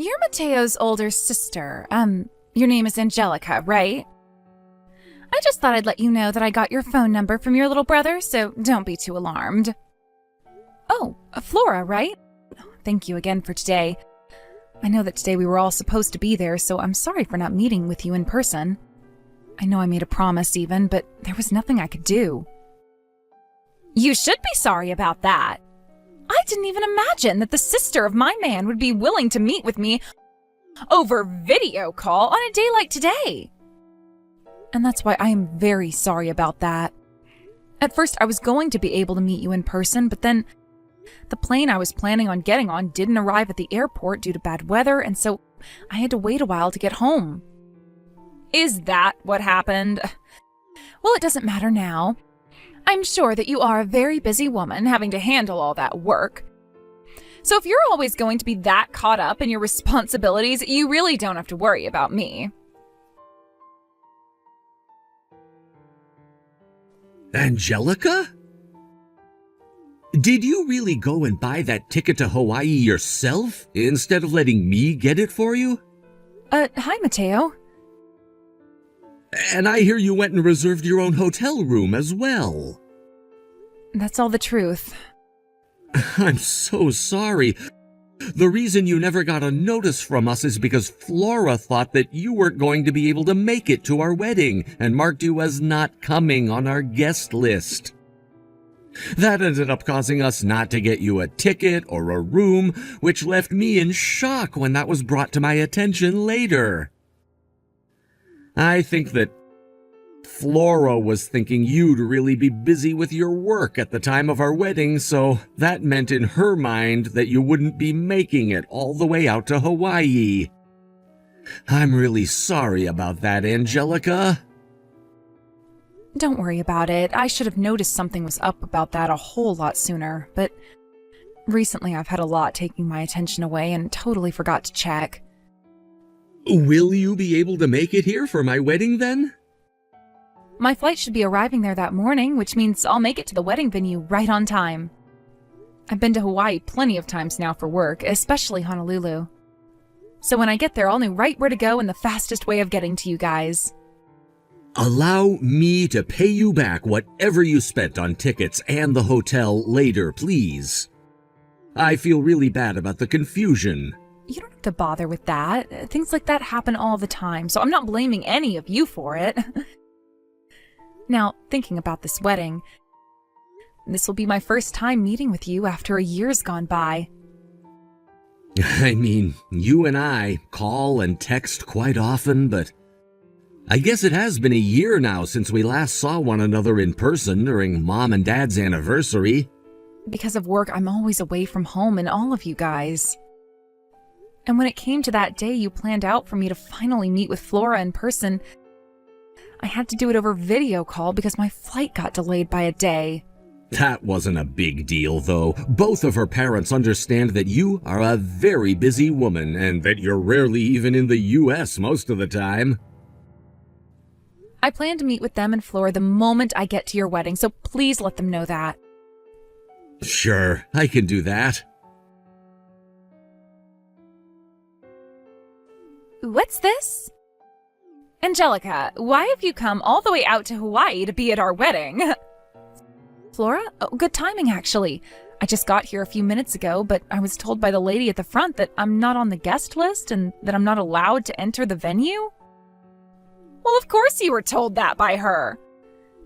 you're Mateo's older sister. Your name is Angelica, right? I just thought I'd let you know that I got your phone number from your little brother, so don't be too alarmed. Oh, Flora, right? Thank you again for today. I know that today we were all supposed to be there, so I'm sorry for not meeting with you in person. I know I made a promise even, but there was nothing I could do. You should be sorry about that. I didn't even imagine that the sister of my man would be willing to meet with me over video call on a day like today. And that's why I am very sorry about that. At first, I was going to be able to meet you in person, but then the plane I was planning on getting on didn't arrive at the airport due to bad weather, and so I had to wait a while to get home. Is that what happened? Well, it doesn't matter now. I'm sure that you are a very busy woman having to handle all that work. So if you're always going to be that caught up in your responsibilities, you really don't have to worry about me. Angelica? Did you really go and buy that ticket to Hawaii yourself, instead of letting me get it for you? Hi, Mateo. And I hear you went and reserved your own hotel room as well. That's all the truth. I'm so sorry. The reason you never got a notice from us is because Flora thought that you weren't going to be able to make it to our wedding and marked you as not coming on our guest list. That ended up causing us not to get you a ticket or a room, which left me in shock when that was brought to my attention later. I think that Flora was thinking you'd really be busy with your work at the time of our wedding, so that meant in her mind that you wouldn't be making it all the way out to Hawaii. I'm really sorry about that, Angelica. Don't worry about it. I should have noticed something was up about that a whole lot sooner, but recently I've had a lot taking my attention away and totally forgot to check. Will you be able to make it here for my wedding then? My flight should be arriving there that morning, which means I'll make it to the wedding venue right on time. I've been to Hawaii plenty of times now for work, especially Honolulu. So when I get there, I'll know right where to go and the fastest way of getting to you guys. Allow me to pay you back whatever you spent on tickets and the hotel later, please. I feel really bad about the confusion. You don't have to bother with that. Things like that happen all the time, so I'm not blaming any of you for it. Now, thinking about this wedding, this will be my first time meeting with you after a year's gone by. I mean, you and I call and text quite often, but I guess it has been a year now since we last saw one another in person during Mom and Dad's anniversary. Because of work, I'm always away from home and all of you guys. And when it came to that day you planned out for me to finally meet with Flora in person, I had to do it over video call because my flight got delayed by a day. That wasn't a big deal, though. Both of her parents understand that you are a very busy woman and that you're rarely even in the U.S. most of the time. I plan to meet with them and Flora the moment I get to your wedding, so please let them know that. Sure, I can do that. What's this? Angelica, why have you come all the way out to Hawaii to be at our wedding? Flora? Oh, good timing, actually. I just got here a few minutes ago, but I was told by the lady at the front that I'm not on the guest list and that I'm not allowed to enter the venue. Well, of course you were told that by her.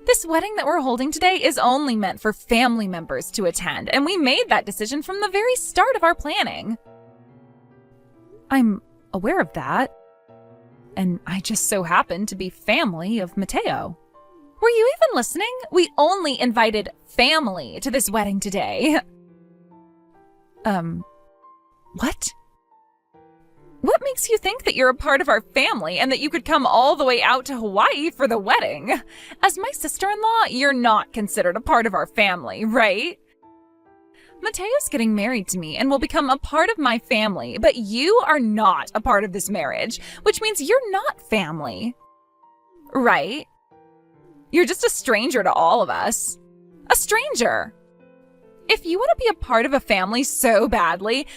This wedding that we're holding today is only meant for family members to attend, and we made that decision from the very start of our planning. I'm aware of that, and I just so happen to be family of Mateo. Were you even listening? We only invited family to this wedding today. What? What makes you think that you're a part of our family and that you could come all the way out to Hawaii for the wedding? As my sister-in-law, you're not considered a part of our family, right? Mateo's getting married to me and will become a part of my family, but you are not a part of this marriage, which means you're not family. Right? You're just a stranger to all of us. A stranger. If you want to be a part of a family so badly,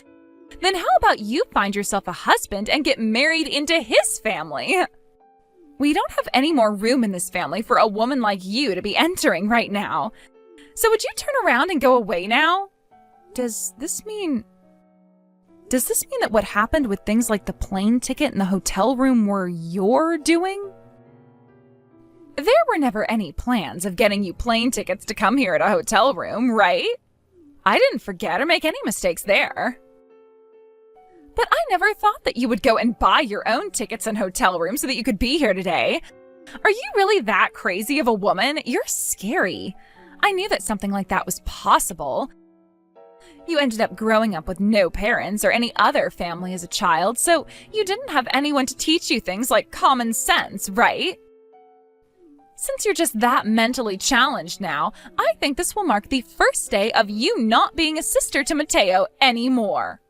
Then how about you find yourself a husband and get married into his family? We don't have any more room in this family for a woman like you to be entering right now. So would you turn around and go away now? Does this mean that what happened with things like the plane ticket and the hotel room were your doing? There were never any plans of getting you plane tickets to come here at a hotel room, right? I didn't forget or make any mistakes there. But I never thought that you would go and buy your own tickets and hotel rooms so that you could be here today. Are you really that crazy of a woman? You're scary. I knew that something like that was possible. You ended up growing up with no parents or any other family as a child, so you didn't have anyone to teach you things like common sense, right? Since you're just that mentally challenged now, I think this will mark the first day of you not being a sister to Mateo anymore.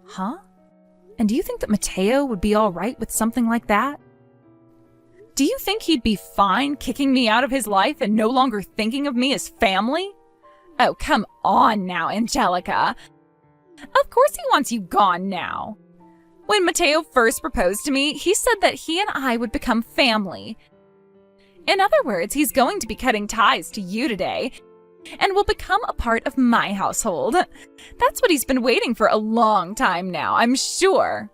Huh? And do you think that Mateo would be all right with something like that? Do you think he'd be fine kicking me out of his life and no longer thinking of me as family? Oh, come on now, Angelica. Of course he wants you gone now. When Mateo first proposed to me, he said that he and I would become family. In other words, he's going to be cutting ties to you today and will become a part of my household. That's what he's been waiting for a long time now, I'm sure.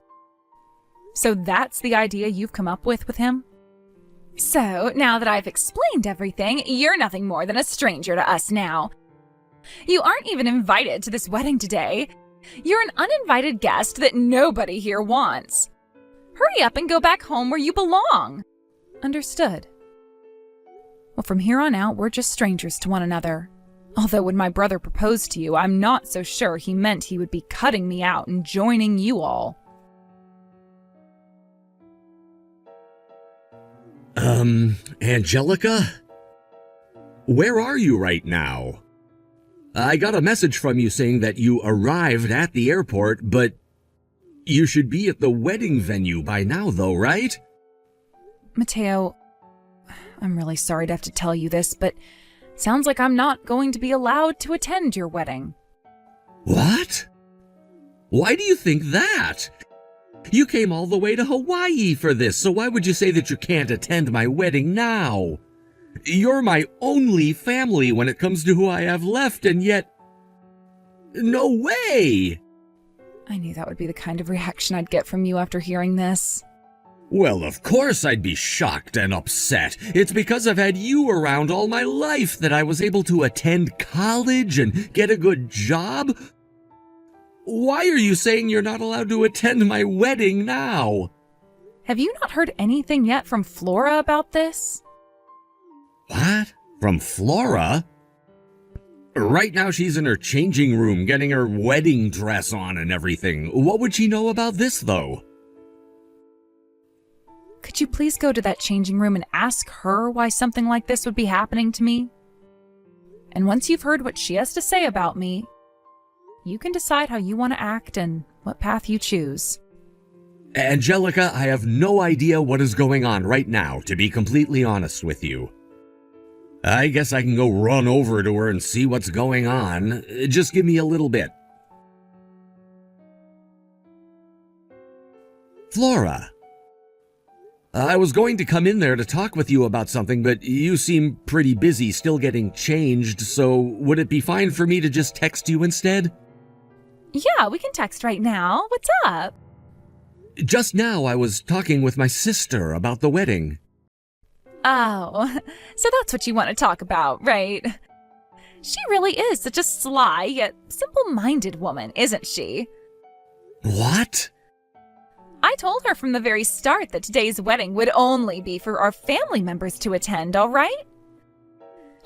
So that's the idea you've come up with him? So, now that I've explained everything, you're nothing more than a stranger to us now. You aren't even invited to this wedding today. You're an uninvited guest that nobody here wants. Hurry up and go back home where you belong. Understood. Well, from here on out, we're just strangers to one another. Although when my brother proposed to you, I'm not so sure he meant he would be cutting me out and joining you all. Angelica? Where are you right now? I got a message from you saying that you arrived at the airport, but you should be at the wedding venue by now, though, right? Mateo, I'm really sorry to have to tell you this, but sounds like I'm not going to be allowed to attend your wedding. What? Why do you think that? You came all the way to Hawaii for this, so why would you say that you can't attend my wedding now? You're my only family when it comes to who I have left, and yet... No way! I knew that would be the kind of reaction I'd get from you after hearing this. Well, of course I'd be shocked and upset. It's because I've had you around all my life that I was able to attend college and get a good job. Why are you saying you're not allowed to attend my wedding now? Have you not heard anything yet from Flora about this? What? From Flora? Right now she's in her changing room getting her wedding dress on and everything. What would she know about this, though? Could you please go to that changing room and ask her why something like this would be happening to me? And once you've heard what she has to say about me, you can decide how you want to act and what path you choose. Angelica, I have no idea what is going on right now, to be completely honest with you. I guess I can go run over to her and see what's going on. Just give me a little bit. Flora. I was going to come in there to talk with you about something, but you seem pretty busy still getting changed, so would it be fine for me to just text you instead? Yeah, we can text right now. What's up? Just now I was talking with my sister about the wedding. Oh, so that's what you want to talk about, right? She really is such a sly yet simple-minded woman, isn't she? What? I told her from the very start that today's wedding would only be for our family members to attend, all right?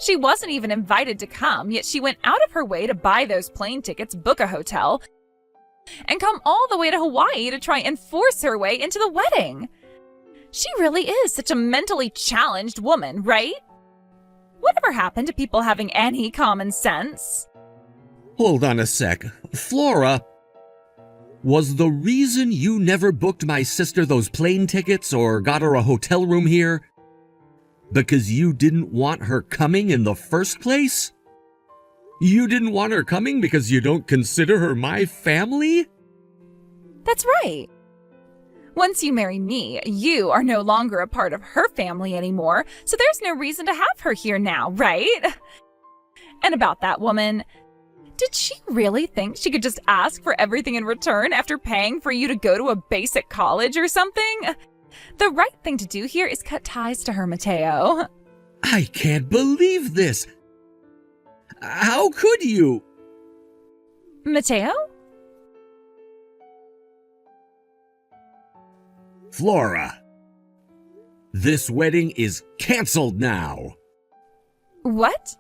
She wasn't even invited to come, yet she went out of her way to buy those plane tickets, book a hotel, and come all the way to Hawaii to try and force her way into the wedding. She really is such a mentally challenged woman, right? Whatever happened to people having any common sense? Hold on a sec. Flora, was the reason you never booked my sister those plane tickets or got her a hotel room here because you didn't want her coming in the first place? You didn't want her coming because you don't consider her my family? That's right. Once you marry me, you are no longer a part of her family anymore, so there's no reason to have her here now, right? And about that woman, did she really think she could just ask for everything in return after paying for you to go to a basic college or something? The right thing to do here is cut ties to her, Mateo. I can't believe this. How could you? Mateo? Flora, this wedding is canceled now. What?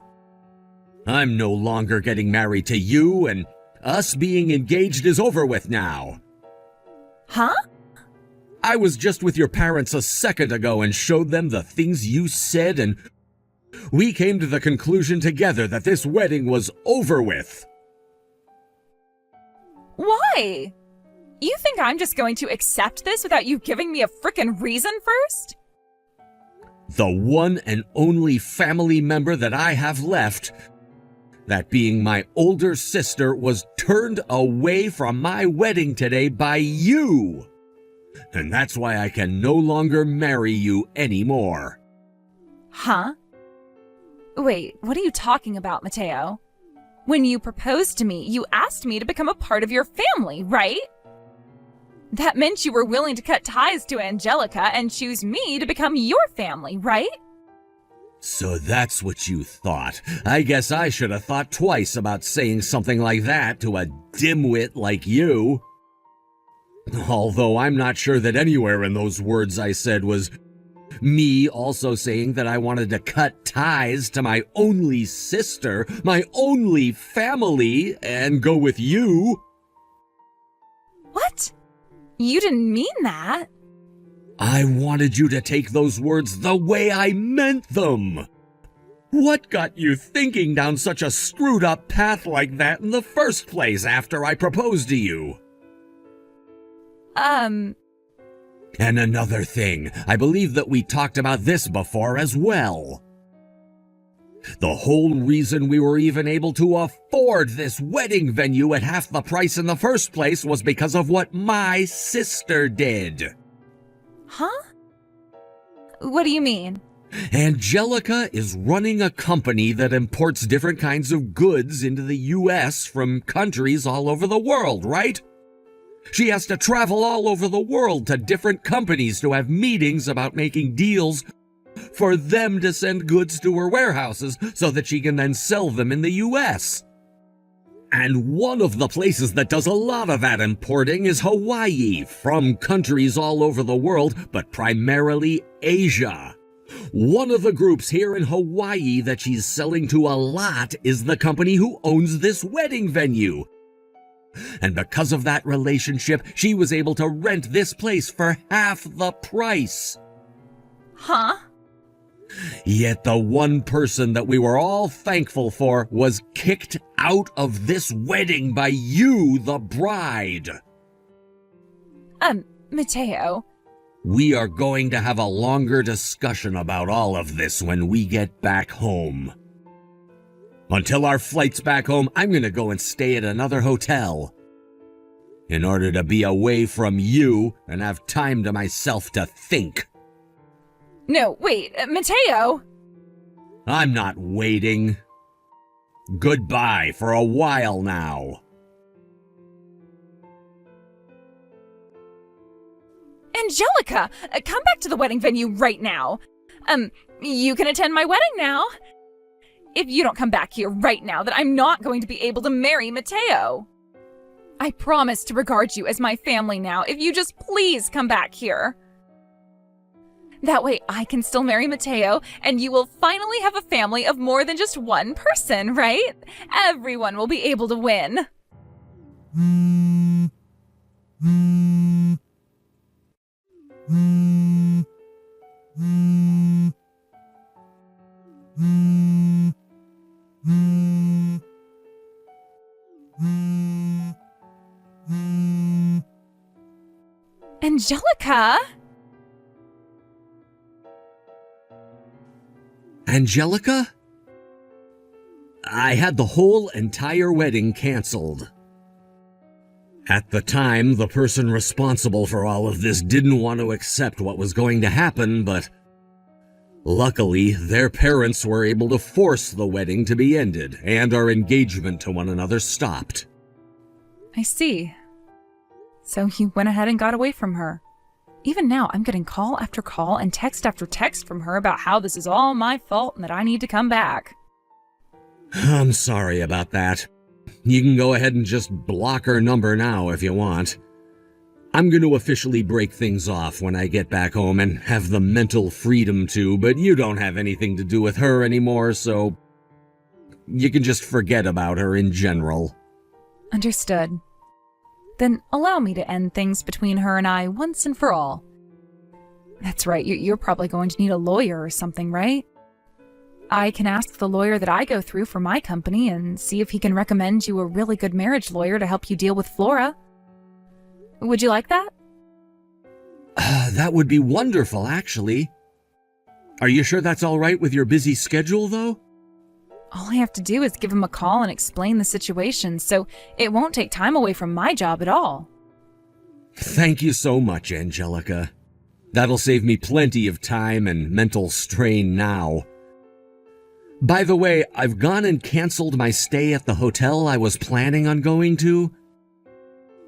I'm no longer getting married to you, and us being engaged is over with now. Huh? I was just with your parents a second ago and showed them the things you said, and we came to the conclusion together that this wedding was over with. Why? You think I'm just going to accept this without you giving me a frickin' reason first? The one and only family member that I have left, that being my older sister, was turned away from my wedding today by you. And that's why I can no longer marry you anymore. Huh? Wait, what are you talking about, Mateo? When you proposed to me, you asked me to become a part of your family, right? That meant you were willing to cut ties to Angelica and choose me to become your family, right? So that's what you thought. I guess I should have thought twice about saying something like that to a dimwit like you. Although I'm not sure that anywhere in those words I said was me also saying that I wanted to cut ties to my only sister, my only family, and go with you. What? You didn't mean that. I wanted you to take those words the way I meant them. What got you thinking down such a screwed up path like that in the first place after I proposed to you? And another thing, I believe that we talked about this before as well. The whole reason we were even able to afford this wedding venue at half the price in the first place was because of what my sister did. Huh? What do you mean? Angelica is running a company that imports different kinds of goods into the U.S. from countries all over the world, right? She has to travel all over the world to different companies to have meetings about making deals for them to send goods to her warehouses so that she can then sell them in the U.S. And one of the places that does a lot of that importing is Hawaii, from countries all over the world, but primarily Asia. One of the groups here in Hawaii that she's selling to a lot is the company who owns this wedding venue. And because of that relationship, she was able to rent this place for half the price. Huh? Yet the one person that we were all thankful for was kicked out of this wedding by you, the bride. Mateo. We are going to have a longer discussion about all of this when we get back home. Until our flight's back home, I'm going to go and stay at another hotel in order to be away from you and have time to myself to think. No, wait, Mateo! I'm not waiting. Goodbye for a while now. Angelica, come back to the wedding venue right now. You can attend my wedding now. If you don't come back here right now, then I'm not going to be able to marry Mateo. I promise to regard you as my family now if you just please come back here. That way I can still marry Mateo, and you will finally have a family of more than just one person, right? Everyone will be able to win. Angelica? Angelica? I had the whole entire wedding canceled. At the time, the person responsible for all of this didn't want to accept what was going to happen, but luckily, their parents were able to force the wedding to be ended, and our engagement to one another stopped. I see. So you went ahead and got away from her. Even now, I'm getting call after call and text after text from her about how this is all my fault and that I need to come back. I'm sorry about that. You can go ahead and just block her number now if you want. I'm going to officially break things off when I get back home and have the mental freedom to, but you don't have anything to do with her anymore, so you can just forget about her in general. Understood. Then allow me to end things between her and I once and for all. That's right, you're probably going to need a lawyer or something, right? I can ask the lawyer that I go through for my company and see if he can recommend you a really good marriage lawyer to help you deal with Flora. Would you like that? That would be wonderful, actually. Are you sure that's all right with your busy schedule, though? All I have to do is give him a call and explain the situation, so it won't take time away from my job at all. Thank you so much, Angelica. That'll save me plenty of time and mental strain now. By the way, I've gone and canceled my stay at the hotel I was planning on going to.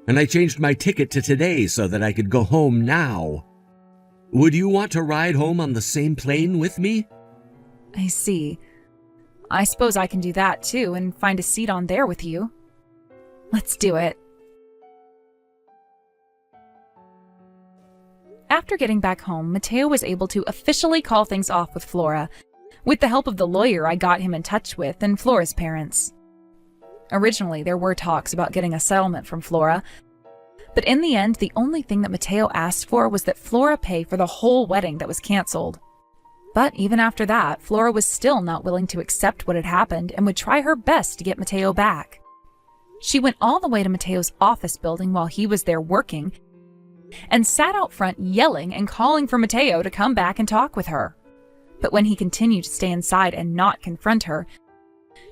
And I changed my ticket to today so that I could go home now. Would you want to ride home on the same plane with me? I see. I suppose I can do that too and find a seat on there with you. Let's do it. After getting back home, Mateo was able to officially call things off with Flora, with the help of the lawyer I got him in touch with and Flora's parents. Originally, there were talks about getting a settlement from Flora, but in the end, the only thing that Mateo asked for was that Flora pay for the whole wedding that was canceled. But even after that, Flora was still not willing to accept what had happened and would try her best to get Mateo back. She went all the way to Mateo's office building while he was there working and sat out front yelling and calling for Mateo to come back and talk with her. But when he continued to stay inside and not confront her,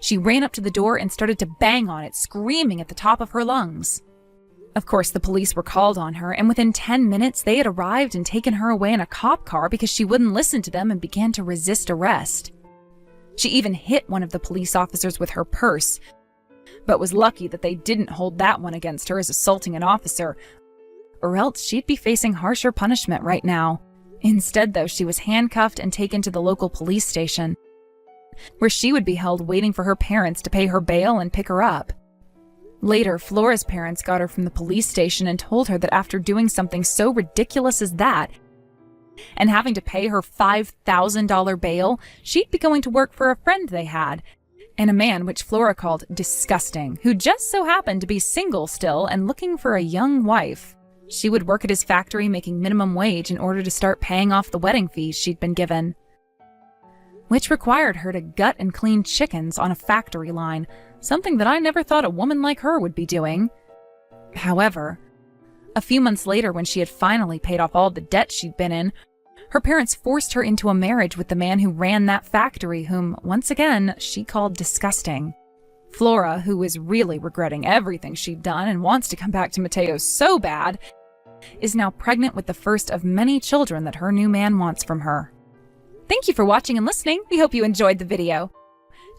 she ran up to the door and started to bang on it, screaming at the top of her lungs. Of course, the police were called on her, and within 10 minutes, they had arrived and taken her away in a cop car because she wouldn't listen to them and began to resist arrest. She even hit one of the police officers with her purse, but was lucky that they didn't hold that one against her as assaulting an officer, or else she'd be facing harsher punishment right now. Instead, though, she was handcuffed and taken to the local police station, where she would be held waiting for her parents to pay her bail and pick her up. Later, Flora's parents got her from the police station and told her that after doing something so ridiculous as that, and having to pay her $5,000 bail, she'd be going to work for a friend they had, and a man which Flora called disgusting, who just so happened to be single still and looking for a young wife. She would work at his factory making minimum wage in order to start paying off the wedding fees she'd been given, which required her to gut and clean chickens on a factory line, something that I never thought a woman like her would be doing. However, a few months later, when she had finally paid off all the debt she'd been in, her parents forced her into a marriage with the man who ran that factory, whom, once again, she called disgusting. Flora, who is really regretting everything she'd done and wants to come back to Mateo so bad, is now pregnant with the first of many children that her new man wants from her. Thank you for watching and listening. We hope you enjoyed the video.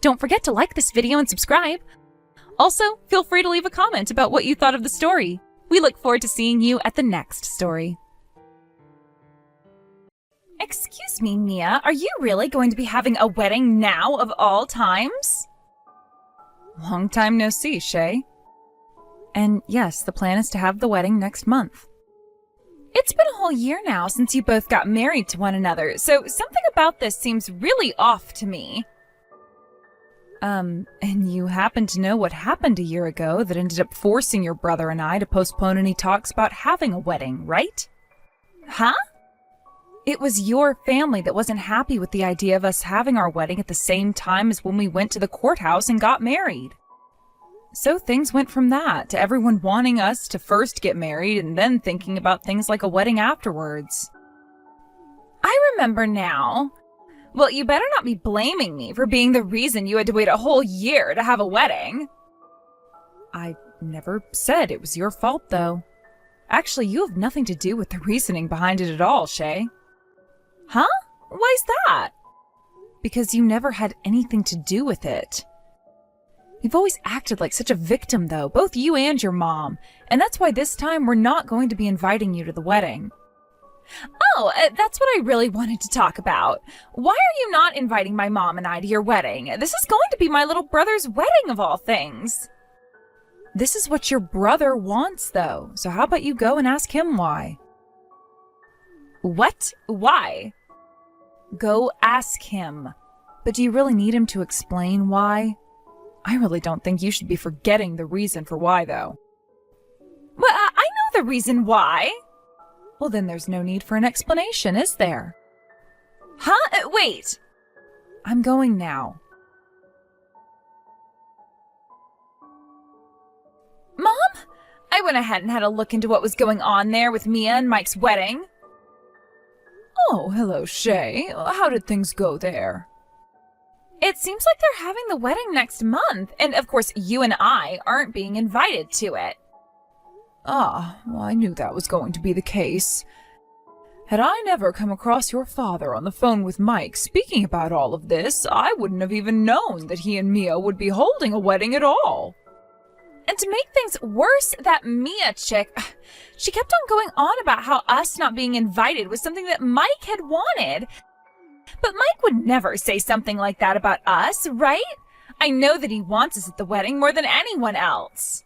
Don't forget to like this video and subscribe. Also, feel free to leave a comment about what you thought of the story. We look forward to seeing you at the next story. Excuse me, Mia, are you really going to be having a wedding now of all times? Long time no see, Shay. And yes, the plan is to have the wedding next month. It's been a whole year now since you both got married to one another, so something about this seems really off to me. And you happen to know what happened a year ago that ended up forcing your brother and I to postpone any talks about having a wedding, right? Huh? It was your family that wasn't happy with the idea of us having our wedding at the same time as when we went to the courthouse and got married. So things went from that to everyone wanting us to first get married and then thinking about things like a wedding afterwards. I remember now. Well, you better not be blaming me for being the reason you had to wait a whole year to have a wedding. I never said it was your fault, though. Actually, you have nothing to do with the reasoning behind it at all, Shay. Huh? Why's that? Because you never had anything to do with it. You've always acted like such a victim, though, both you and your mom, and that's why this time we're not going to be inviting you to the wedding. Oh, that's what I really wanted to talk about. Why are you not inviting my mom and I to your wedding? This is going to be my little brother's wedding of all things. This is what your brother wants, though, so how about you go and ask him why? What? Why? Go ask him. But do you really need him to explain why? I really don't think you should be forgetting the reason for why, though. Well, I know the reason why. Well, then there's no need for an explanation, is there? Huh? Wait. I'm going now. Mom? I went ahead and had a look into what was going on there with Mia and Mike's wedding. Oh, hello, Shay. How did things go there? It seems like they're having the wedding next month, and of course you and I aren't being invited to it. Ah, well, I knew that was going to be the case. Had I never come across your father on the phone with Mike speaking about all of this, I wouldn't have even known that he and Mia would be holding a wedding at all. And to make things worse, that Mia chick, she kept on going on about how us not being invited was something that Mike had wanted. But Mike would never say something like that about us, right? I know that he wants us at the wedding more than anyone else.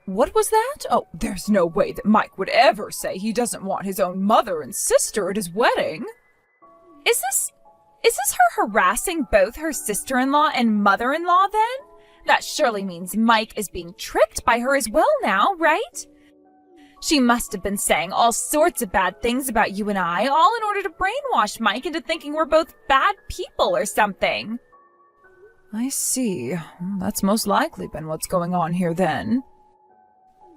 What was that? Oh, there's no way that Mike would ever say he doesn't want his own mother and sister at his wedding. Is this her harassing both her sister-in-law and mother-in-law then? That surely means Mike is being tricked by her as well now, right? She must have been saying all sorts of bad things about you and I, all in order to brainwash Mike into thinking we're both bad people or something. I see. That's most likely been what's going on here then.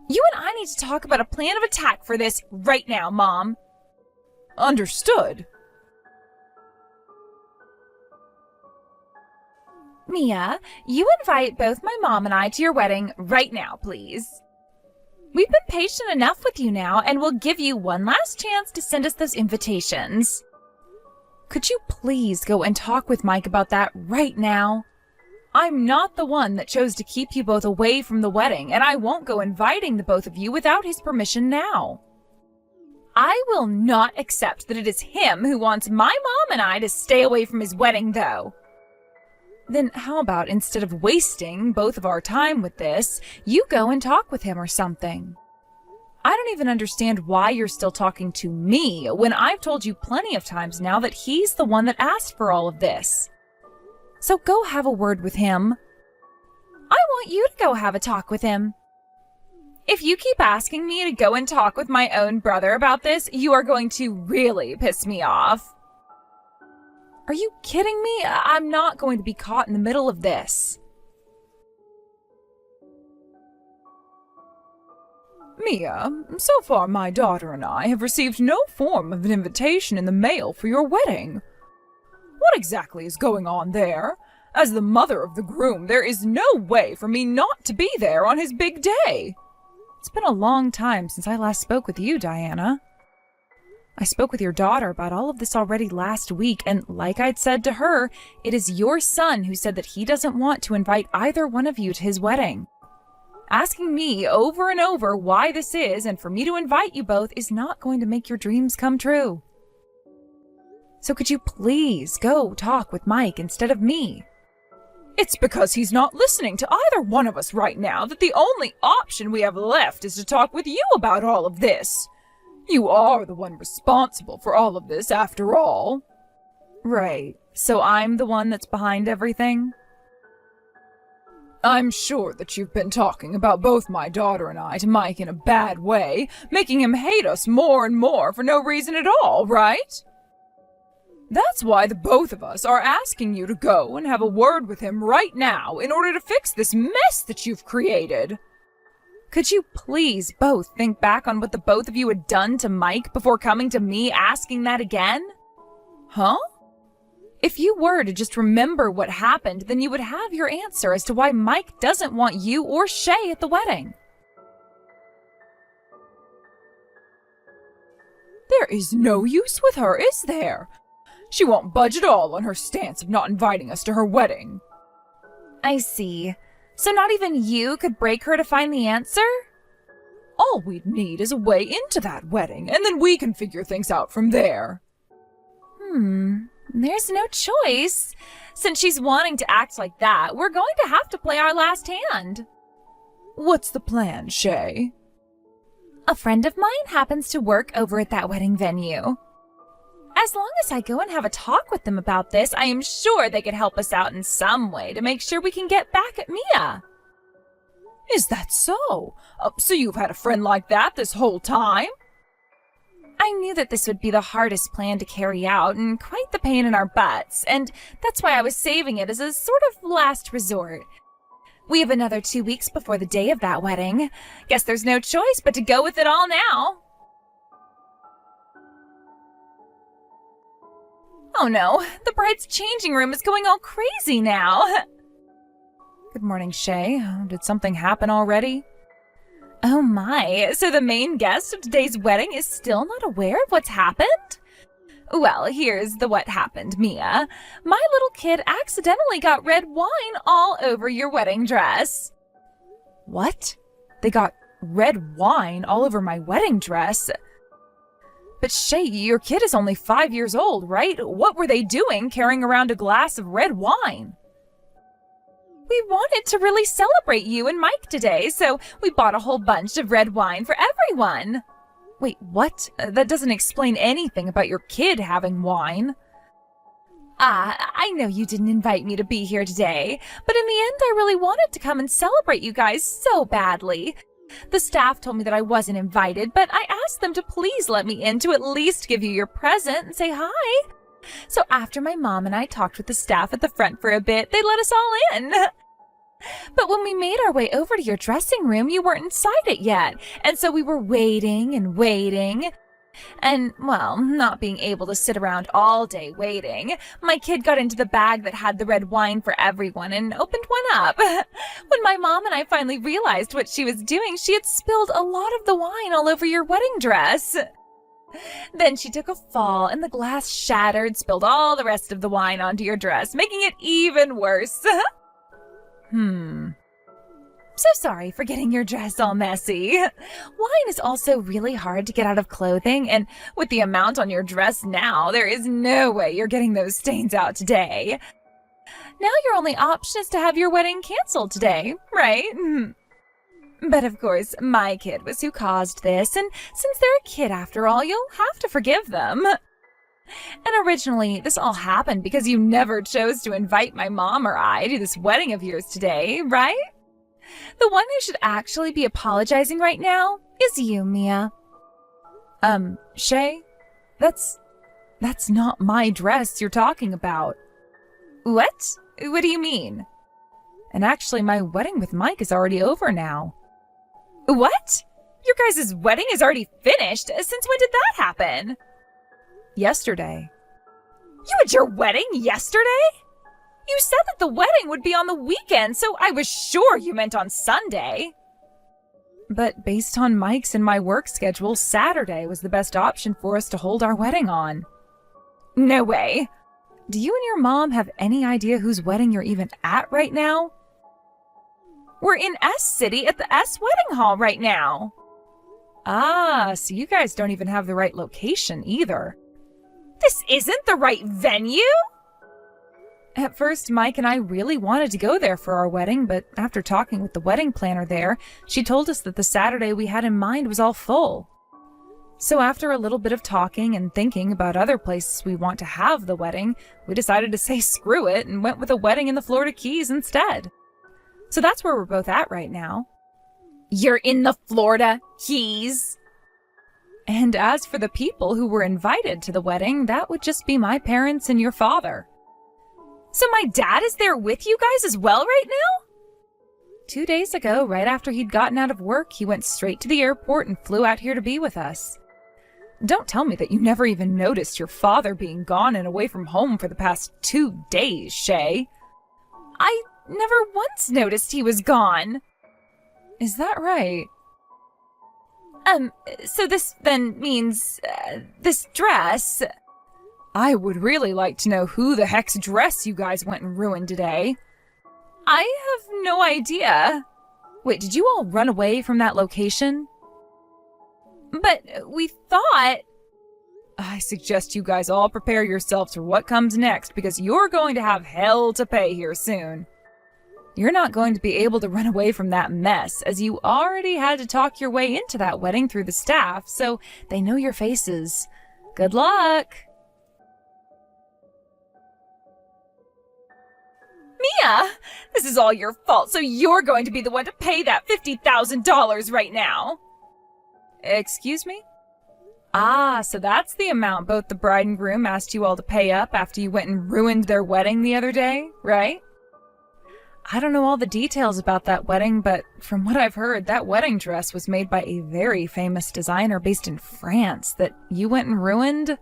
You and I need to talk about a plan of attack for this right now, Mom. Understood. Mia, you invite both my mom and I to your wedding right now, please. We've been patient enough with you now, and we'll give you one last chance to send us those invitations. Could you please go and talk with Mike about that right now? I'm not the one that chose to keep you both away from the wedding, and I won't go inviting the both of you without his permission now. I will not accept that it is him who wants my mom and I to stay away from his wedding, though. Then how about instead of wasting both of our time with this, you go and talk with him or something? I don't even understand why you're still talking to me when I've told you plenty of times now that he's the one that asked for all of this. So go have a word with him. I want you to go have a talk with him. If you keep asking me to go and talk with my own brother about this, you are going to really piss me off. Are you kidding me? I'm not going to be caught in the middle of this. Mia, so far my daughter and I have received no form of an invitation in the mail for your wedding. What exactly is going on there? As the mother of the groom, there is no way for me not to be there on his big day. It's been a long time since I last spoke with you, Diana. I spoke with your daughter about all of this already last week, and like I'd said to her, it is your son who said that he doesn't want to invite either one of you to his wedding. Asking me over and over why this is, and for me to invite you both, is not going to make your dreams come true. So could you please go talk with Mike instead of me? It's because he's not listening to either one of us right now that the only option we have left is to talk with you about all of this. You are the one responsible for all of this, after all. Right, so I'm the one that's behind everything? I'm sure that you've been talking about both my daughter and I to Mike in a bad way, making him hate us more and more for no reason at all, right? That's why the both of us are asking you to go and have a word with him right now in order to fix this mess that you've created. Could you please both think back on what the both of you had done to Mike before coming to me asking that again? Huh? If you were to just remember what happened, then you would have your answer as to why Mike doesn't want you or Shay at the wedding. There is no use with her, is there? She won't budge at all on her stance of not inviting us to her wedding. I see. So not even you could break her to find the answer? All we'd need is a way into that wedding, and then we can figure things out from there. There's no choice. Since she's wanting to act like that, we're going to have to play our last hand. What's the plan, Shay? A friend of mine happens to work over at that wedding venue. As long as I go and have a talk with them about this, I am sure they could help us out in some way to make sure we can get back at Mia. Is that so? So you've had a friend like that this whole time? I knew that this would be the hardest plan to carry out and quite the pain in our butts, and that's why I was saving it as a sort of last resort. We have another 2 weeks before the day of that wedding. Guess there's no choice but to go with it all now. Oh no, the bride's changing room is going all crazy now. Good morning, Shay. Did something happen already? Oh my, so the main guest of today's wedding is still not aware of what's happened? Well, here's what happened, Mia. My little kid accidentally got red wine all over your wedding dress. What? They got red wine all over my wedding dress? But Shay, your kid is only 5 years old, right? What were they doing carrying around a glass of red wine? We wanted to really celebrate you and Mike today, so we bought a whole bunch of red wine for everyone. Wait, what? That doesn't explain anything about your kid having wine. I know you didn't invite me to be here today, but in the end I really wanted to come and celebrate you guys so badly. The staff told me that I wasn't invited, but I asked them to please let me in to at least give you your present and say hi. So after my mom and I talked with the staff at the front for a bit, they let us all in. But when we made our way over to your dressing room, you weren't inside it yet, and so we were waiting and waiting. And, well, not being able to sit around all day waiting, my kid got into the bag that had the red wine for everyone and opened one up. When my mom and I finally realized what she was doing, she had spilled a lot of the wine all over your wedding dress. Then she took a fall and the glass shattered, spilled all the rest of the wine onto your dress, making it even worse. So sorry for getting your dress all messy. Wine is also really hard to get out of clothing, and with the amount on your dress now, there is no way you're getting those stains out today. Now your only option is to have your wedding canceled today, right? But of course, my kid was who caused this, and since they're a kid after all, you'll have to forgive them. And originally, this all happened because you never chose to invite my mom or I to this wedding of yours today, right? The one who should actually be apologizing right now is you, Mia. Shay? That's not my dress you're talking about. What? What do you mean? And actually, my wedding with Mike is already over now. What? Your guys' wedding is already finished? Since when did that happen? Yesterday. You had your wedding yesterday? You said that the wedding would be on the weekend, so I was sure you meant on Sunday. But based on Mike's and my work schedule, Saturday was the best option for us to hold our wedding on. No way. Do you and your mom have any idea whose wedding you're even at right now? We're in S City at the S Wedding Hall right now. Ah, so you guys don't even have the right location either. This isn't the right venue? At first, Mike and I really wanted to go there for our wedding, but after talking with the wedding planner there, she told us that the Saturday we had in mind was all full. So after a little bit of talking and thinking about other places we want to have the wedding, we decided to say screw it and went with a wedding in the Florida Keys instead. So that's where we're both at right now. You're in the Florida Keys? And as for the people who were invited to the wedding, that would just be my parents and your father. So my dad is there with you guys as well right now? 2 days ago, right after he'd gotten out of work, he went straight to the airport and flew out here to be with us. Don't tell me that you never even noticed your father being gone and away from home for the past 2 days, Shay. I never once noticed he was gone. Is that right? So this then means, this dress. I would really like to know who the heck's dress you guys went and ruined today. I have no idea. Wait, did you all run away from that location? But we thought... I suggest you guys all prepare yourselves for what comes next, because you're going to have hell to pay here soon. You're not going to be able to run away from that mess, as you already had to talk your way into that wedding through the staff, so they know your faces. Good luck! Mia, this is all your fault, so you're going to be the one to pay that $50,000 right now. Excuse me? Ah, so that's the amount both the bride and groom asked you all to pay up after you went and ruined their wedding the other day, right? I don't know all the details about that wedding, but from what I've heard, that wedding dress was made by a very famous designer based in France that you went and ruined.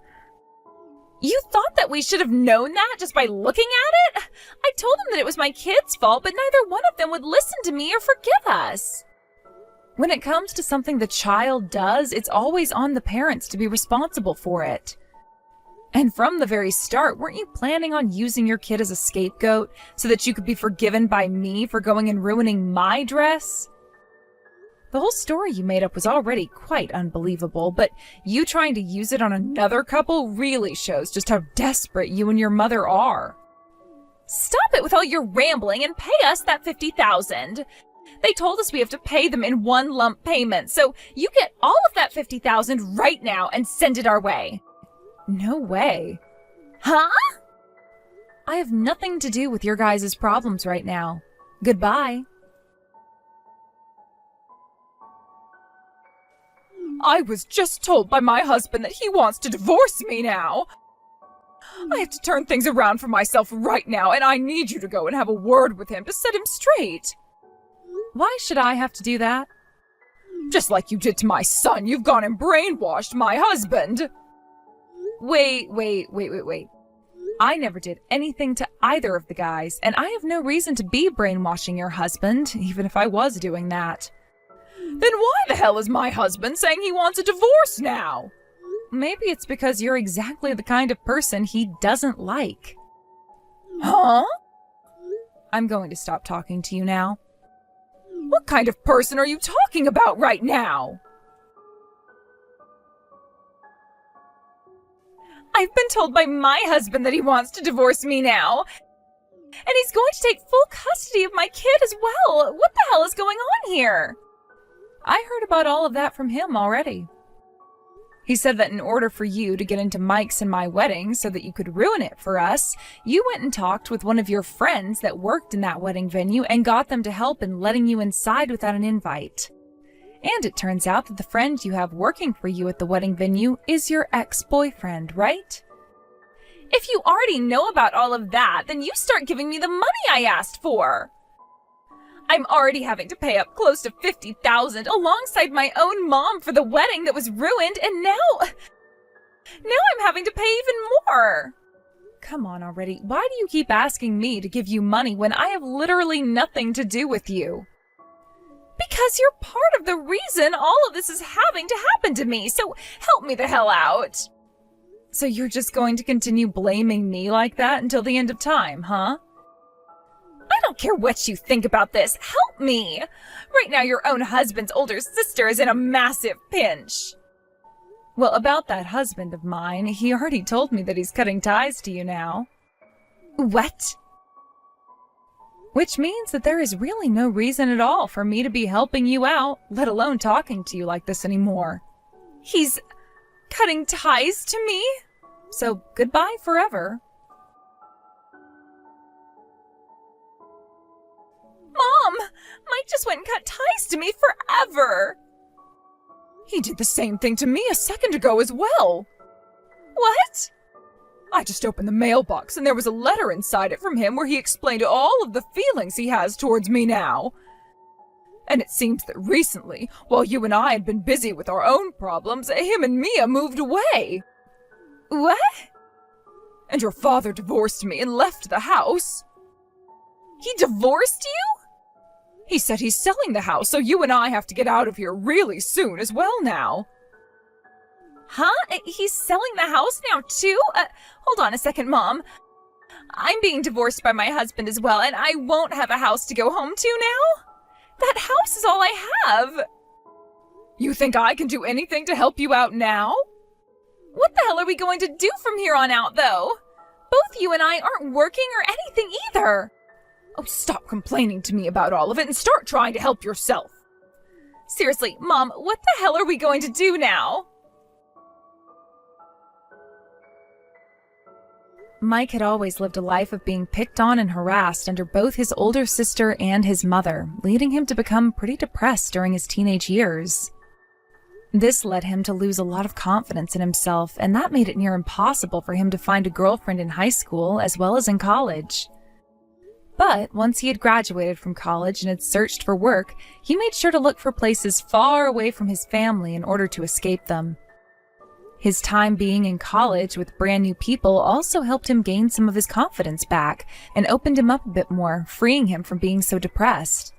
You thought that we should have known that just by looking at it? I told them that it was my kids' fault, but neither one of them would listen to me or forgive us. When it comes to something the child does, it's always on the parents to be responsible for it. And from the very start, weren't you planning on using your kid as a scapegoat so that you could be forgiven by me for going and ruining my dress? The whole story you made up was already quite unbelievable, but you trying to use it on another couple really shows just how desperate you and your mother are. Stop it with all your rambling and pay us that $50,000. They told us we have to pay them in one lump payment, so you get all of that $50,000 right now and send it our way. No way. Huh? I have nothing to do with your guys' problems right now. Goodbye. I was just told by my husband that he wants to divorce me now. I have to turn things around for myself right now, and I need you to go and have a word with him to set him straight. Why should I have to do that? Just like you did to my son, you've gone and brainwashed my husband. Wait. I never did anything to either of the guys, and I have no reason to be brainwashing your husband, even if I was doing that. Then why the hell is my husband saying he wants a divorce now? Maybe it's because you're exactly the kind of person he doesn't like. Huh? I'm going to stop talking to you now. What kind of person are you talking about right now? I've been told by my husband that he wants to divorce me now. And he's going to take full custody of my kid as well. What the hell is going on here? I heard about all of that from him already. He said that in order for you to get into Mike's and my wedding so that you could ruin it for us, you went and talked with one of your friends that worked in that wedding venue and got them to help in letting you inside without an invite. And it turns out that the friend you have working for you at the wedding venue is your ex-boyfriend, right? If you already know about all of that, then you start giving me the money I asked for. I'm already having to pay up close to $50,000 alongside my own mom for the wedding that was ruined, and now I'm having to pay even more. Come on already. Why do you keep asking me to give you money when I have literally nothing to do with you? Because you're part of the reason all of this is having to happen to me, so help me the hell out. So you're just going to continue blaming me like that until the end of time, huh? I don't care what you think about this. Help me! Right now, your own husband's older sister is in a massive pinch. Well, about that husband of mine, he already told me that he's cutting ties to you now. What? Which means that there is really no reason at all for me to be helping you out, let alone talking to you like this anymore. He's cutting ties to me? So goodbye forever. Mom! Mike just went and cut ties to me forever! He did the same thing to me a second ago as well. What? I just opened the mailbox and there was a letter inside it from him where he explained all of the feelings he has towards me now. And it seems that recently, while you and I had been busy with our own problems, him and Mia moved away. What? And your father divorced me and left the house. He divorced you? He said he's selling the house, so you and I have to get out of here really soon as well now. Huh? He's selling the house now too? Hold on a second, Mom. I'm being divorced by my husband as well, and I won't have a house to go home to now? That house is all I have. You think I can do anything to help you out now? What the hell are we going to do from here on out, though? Both you and I aren't working or anything either. Oh, stop complaining to me about all of it and start trying to help yourself. Seriously, Mom, what the hell are we going to do now? Mike had always lived a life of being picked on and harassed under both his older sister and his mother, leading him to become pretty depressed during his teenage years. This led him to lose a lot of confidence in himself, and that made it near impossible for him to find a girlfriend in high school as well as in college. But once he had graduated from college and had searched for work, he made sure to look for places far away from his family in order to escape them. His time being in college with brand new people also helped him gain some of his confidence back and opened him up a bit more, freeing him from being so depressed.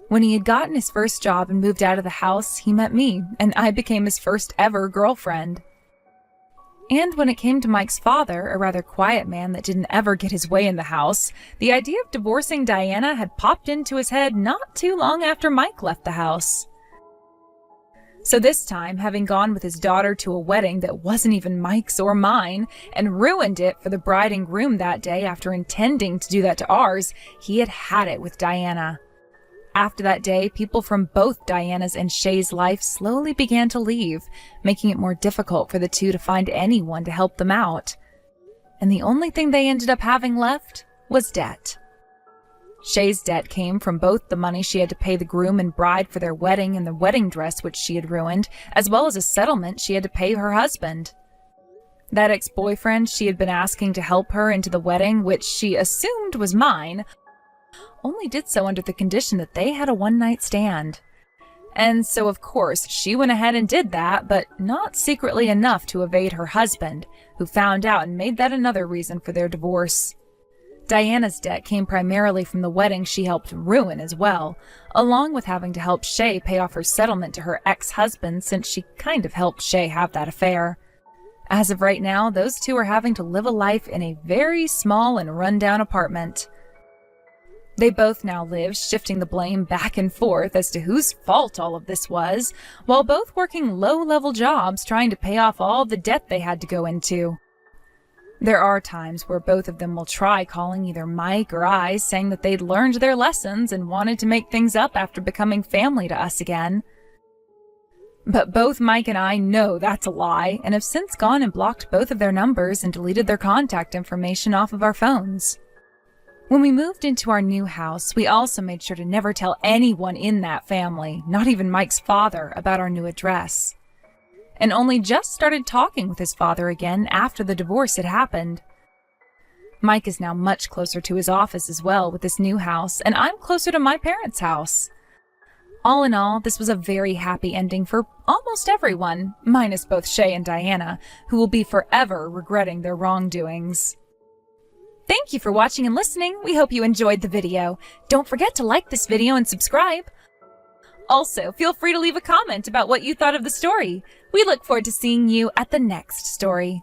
When he had gotten his first job and moved out of the house, he met me, and I became his first ever girlfriend. And when it came to Mike's father, a rather quiet man that didn't ever get his way in the house, the idea of divorcing Diana had popped into his head not too long after Mike left the house. So this time, having gone with his daughter to a wedding that wasn't even Mike's or mine, and ruined it for the bride and groom that day after intending to do that to ours, he had it with Diana. After that day, people from both Diana's and Shay's life slowly began to leave, making it more difficult for the two to find anyone to help them out. And the only thing they ended up having left was debt. Shay's debt came from both the money she had to pay the groom and bride for their wedding and the wedding dress which she had ruined, as well as a settlement she had to pay her husband. That ex-boyfriend she had been asking to help her into the wedding, which she assumed was mine, only did so under the condition that they had a one-night stand. And so, of course, she went ahead and did that, but not secretly enough to evade her husband, who found out and made that another reason for their divorce. Diana's debt came primarily from the wedding she helped ruin as well, along with having to help Shay pay off her settlement to her ex-husband since she kind of helped Shay have that affair. As of right now, those two are having to live a life in a very small and run-down apartment. They both now live shifting the blame back and forth as to whose fault all of this was, while both working low-level jobs trying to pay off all the debt they had to go into. There are times where both of them will try calling either Mike or I, saying that they'd learned their lessons and wanted to make things up after becoming family to us again. But both Mike and I know that's a lie, and have since gone and blocked both of their numbers and deleted their contact information off of our phones. When we moved into our new house, we also made sure to never tell anyone in that family, not even Mike's father, about our new address. And only just started talking with his father again after the divorce had happened. Mike is now much closer to his office as well with this new house, and I'm closer to my parents' house. All in all, this was a very happy ending for almost everyone, minus both Shay and Diana, who will be forever regretting their wrongdoings. Thank you for watching and listening. We hope you enjoyed the video. Don't forget to like this video and subscribe. Also, feel free to leave a comment about what you thought of the story. We look forward to seeing you at the next story.